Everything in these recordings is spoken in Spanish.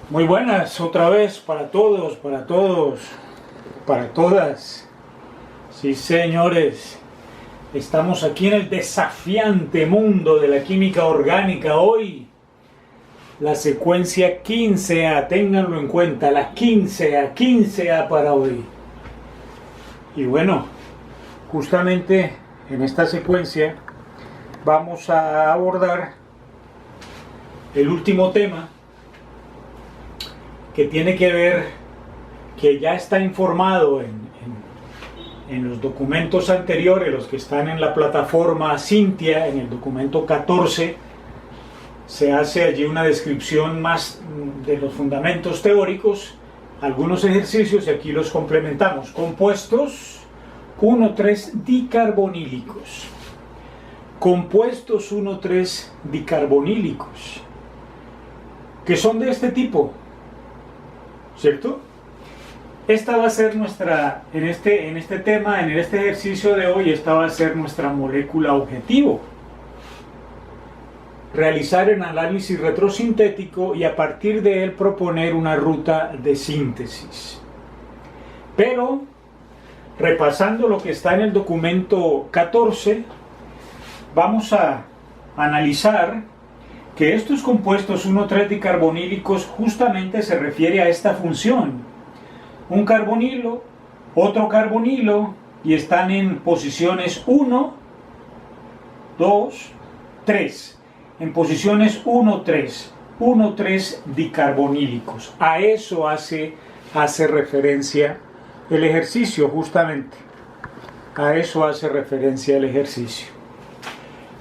Muy buenas otra vez para todos, para todas. Sí, señores, estamos aquí en el desafiante mundo de la química orgánica. Hoy, la secuencia 15A, ténganlo en cuenta, la 15A para hoy. Y bueno, justamente en esta secuencia vamos a abordar el último tema, que tiene que ver, que ya está informado en los documentos anteriores, los que están en la plataforma Cintia, en el documento 14, se hace allí una descripción más de los fundamentos teóricos, algunos ejercicios, y aquí los complementamos. Compuestos 1,3 dicarbonílicos. Compuestos 1,3 dicarbonílicos, que son de este tipo, ¿cierto? Esta va a ser nuestra, en este tema, en este ejercicio de hoy, esta va a ser nuestra molécula objetivo. Realizar el análisis retrosintético y a partir de él proponer una ruta de síntesis. Pero, repasando lo que está en el documento 14, vamos a analizar que estos compuestos 1,3 dicarbonílicos justamente se refiere a esta función. Un carbonilo, otro carbonilo, y están en posiciones 1, 2, 3. En posiciones 1, 3. 1,3 dicarbonílicos. A eso hace referencia el ejercicio, justamente. A eso hace referencia el ejercicio.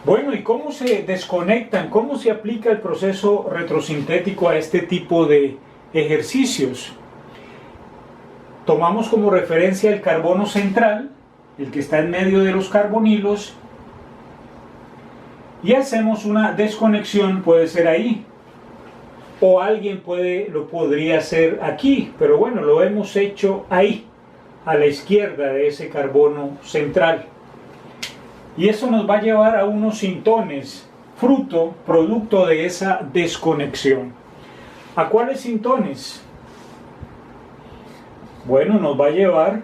Bueno, ¿y cómo se desconectan? ¿Cómo se aplica el proceso retrosintético a este tipo de ejercicios? Tomamos como referencia el carbono central, el que está en medio de los carbonilos, y hacemos una desconexión, puede ser ahí, o alguien lo podría hacer aquí, pero bueno, lo hemos hecho ahí, a la izquierda de ese carbono central. Y eso nos va a llevar a unos sintones, producto de esa desconexión. ¿A cuáles sintones? Bueno, nos va a llevar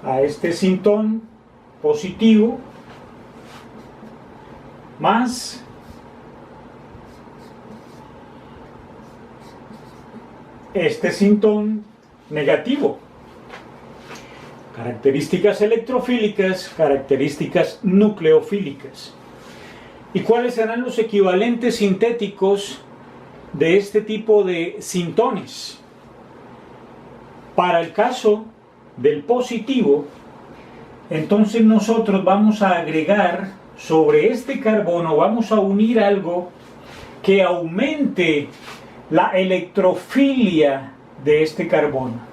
a este sintón positivo más este sintón negativo. Características electrofílicas, características nucleofílicas. ¿Y cuáles serán los equivalentes sintéticos de este tipo de sintones? Para el caso del positivo, entonces nosotros vamos a agregar sobre este carbono, vamos a unir algo que aumente la electrofilia de este carbono.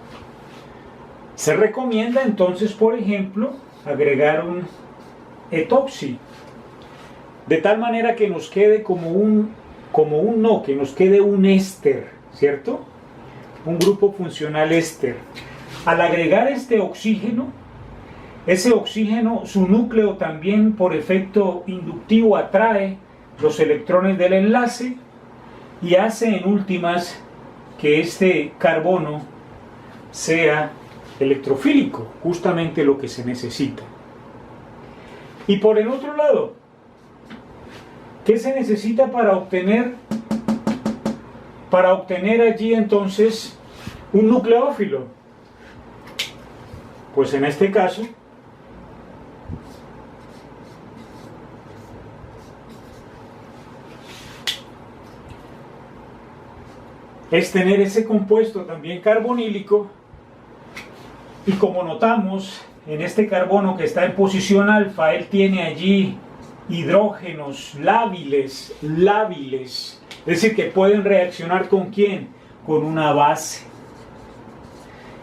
Se recomienda entonces, por ejemplo, agregar un etoxi, de tal manera que nos quede que nos quede un éster, ¿cierto? Un grupo funcional éster. Al agregar este oxígeno, ese oxígeno, su núcleo también por efecto inductivo atrae los electrones del enlace y hace en últimas que este carbono sea electrofílico, justamente lo que se necesita. Y por el otro lado, ¿qué se necesita para obtener allí entonces un nucleófilo? Pues en este caso es tener ese compuesto también carbonílico. Y como notamos, en este carbono que está en posición alfa, él tiene allí hidrógenos lábiles, es decir, que pueden reaccionar ¿con quién? Con una base.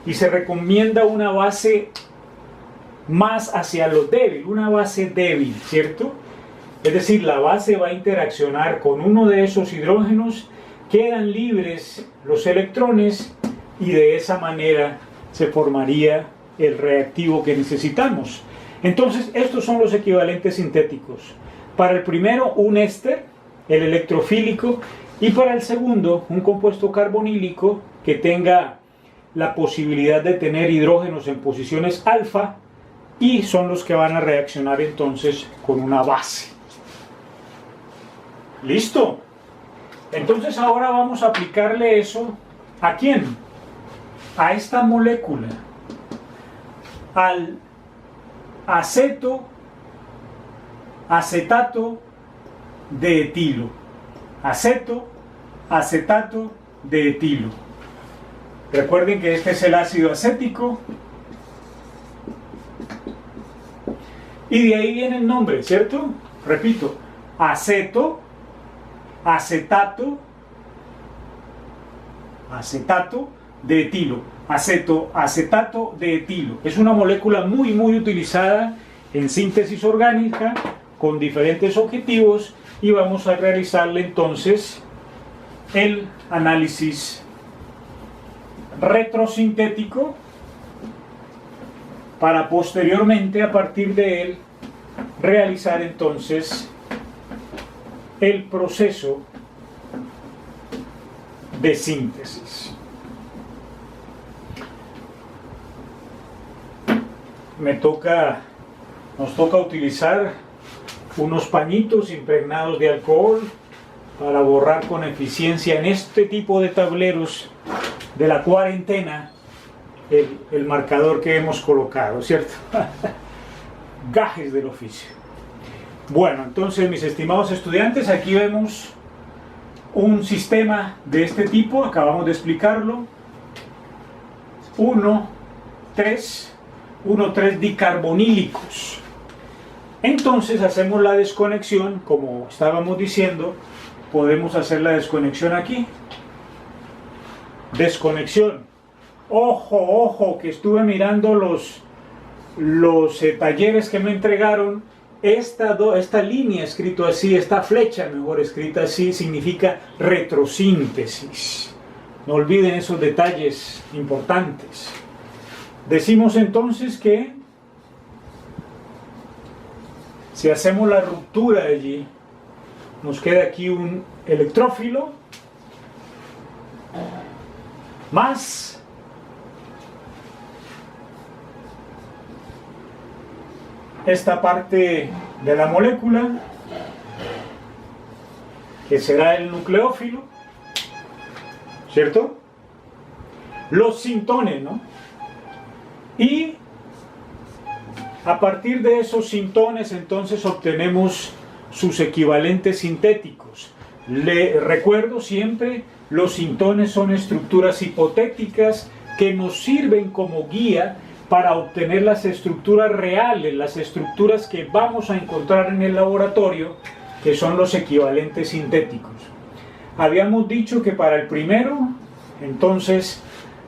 Y se recomienda una base más hacia lo débil, una base débil, ¿cierto? Es decir, la base va a interaccionar con uno de esos hidrógenos, quedan libres los electrones y de esa manera se formaría el reactivo que necesitamos. Entonces, estos son los equivalentes sintéticos. Para el primero, un éster, el electrofílico, Y para el segundo, un compuesto carbonílico que tenga la posibilidad de tener hidrógenos en posiciones alfa, y son los que van a reaccionar entonces con una base. ¿Listo? Entonces ahora vamos a aplicarle eso ¿a quién? A esta molécula, al acetato de etilo. Acetato de etilo. Recuerden que este es el ácido acético y de ahí viene el nombre, ¿cierto? Repito, acetato de etilo. Acetato de etilo. Es una molécula muy utilizada en síntesis orgánica con diferentes objetivos, y vamos a realizarle entonces el análisis retrosintético para posteriormente, a partir de él, realizar entonces el proceso de síntesis. Nos toca utilizar unos pañitos impregnados de alcohol para borrar con eficiencia en este tipo de tableros de la cuarentena el marcador que hemos colocado, ¿cierto? Gajes del oficio. Bueno, entonces, mis estimados estudiantes, aquí vemos un sistema de este tipo, acabamos de explicarlo. 1,3 dicarbonílicos. Entonces hacemos la desconexión, como estábamos diciendo, podemos hacer la desconexión aquí. Desconexión. Ojo, que estuve mirando los talleres que me entregaron. Esta línea escrito así, esta flecha mejor escrita así, significa retrosíntesis. No olviden esos detalles importantes. Decimos entonces que si hacemos la ruptura allí, nos queda aquí un electrófilo más esta parte de la molécula, que será el nucleófilo, ¿cierto? Los sintones, ¿no? Y a partir de esos sintones entonces obtenemos sus equivalentes sintéticos. Le recuerdo siempre, los sintones son estructuras hipotéticas que nos sirven como guía para obtener las estructuras reales, las estructuras que vamos a encontrar en el laboratorio, que son los equivalentes sintéticos. Habíamos dicho que para el primero, entonces,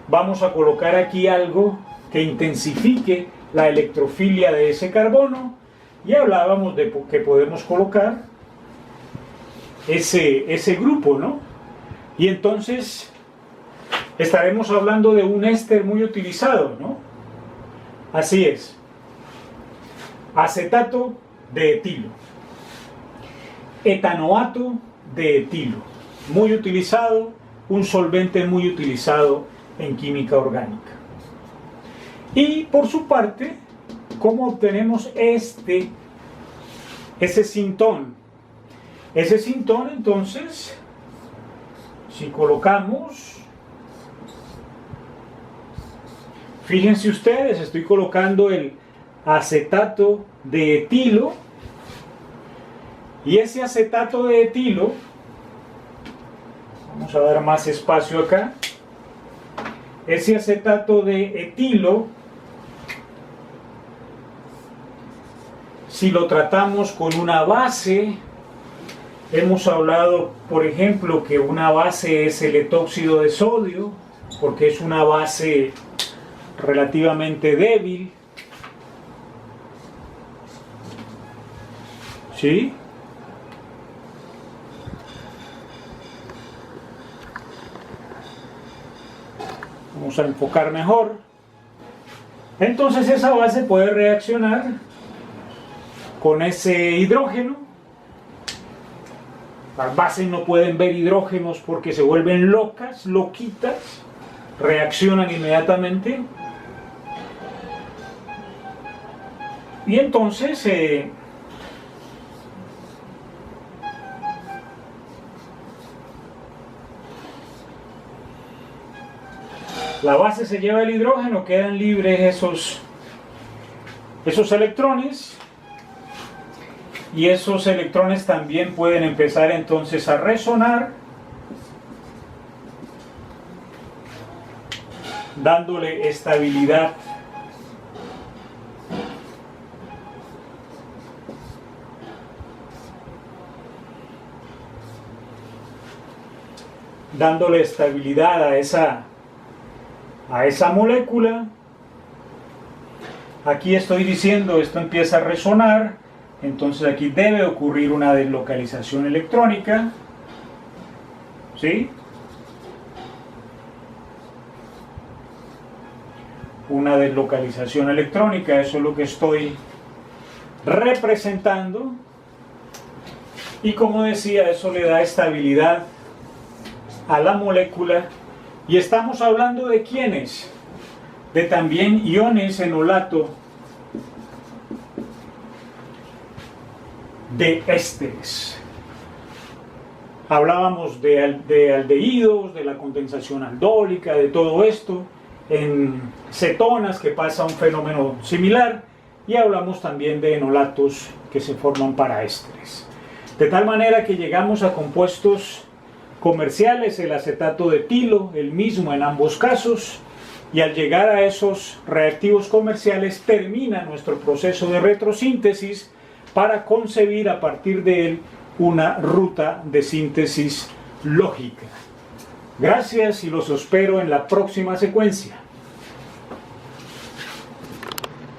vamos a colocar aquí algo que intensifique la electrofilia de ese carbono, y hablábamos de que podemos colocar ese grupo, ¿no? Y entonces estaremos hablando de un éster muy utilizado, ¿no? Así es, acetato de etilo, etanoato de etilo, muy utilizado, un solvente muy utilizado en química orgánica. Y por su parte, ¿cómo obtenemos ese sintón? Ese sintón, entonces, si colocamos, fíjense ustedes, estoy colocando el acetato de etilo, y ese acetato de etilo, vamos a dar más espacio acá, ese acetato de etilo, si lo tratamos con una base, hemos hablado, por ejemplo, que una base es el etóxido de sodio, porque es una base relativamente débil, ¿sí? Vamos a enfocar mejor. Entonces esa base puede reaccionar con ese hidrógeno Las bases no pueden ver hidrógenos porque se vuelven locas, loquitas, reaccionan inmediatamente. Y entonces la base se lleva el hidrógeno, quedan libres esos electrones, y esos electrones también pueden empezar entonces a resonar, dándole estabilidad a esa molécula. Aquí estoy diciendo, esto empieza a resonar, entonces aquí debe ocurrir una deslocalización electrónica, ¿sí? Una deslocalización electrónica, eso es lo que estoy representando, y como decía, eso le da estabilidad a la molécula. Y estamos hablando de quiénes, de también iones enolato de ésteres. Hablábamos de aldehídos, de la condensación aldólica, de todo esto, en cetonas que pasa un fenómeno similar, y hablamos también de enolatos que se forman para ésteres. De tal manera que llegamos a compuestos comerciales, el acetato de etilo, el mismo en ambos casos, y al llegar a esos reactivos comerciales termina nuestro proceso de retrosíntesis para concebir a partir de él una ruta de síntesis lógica. Gracias y los espero en la próxima secuencia.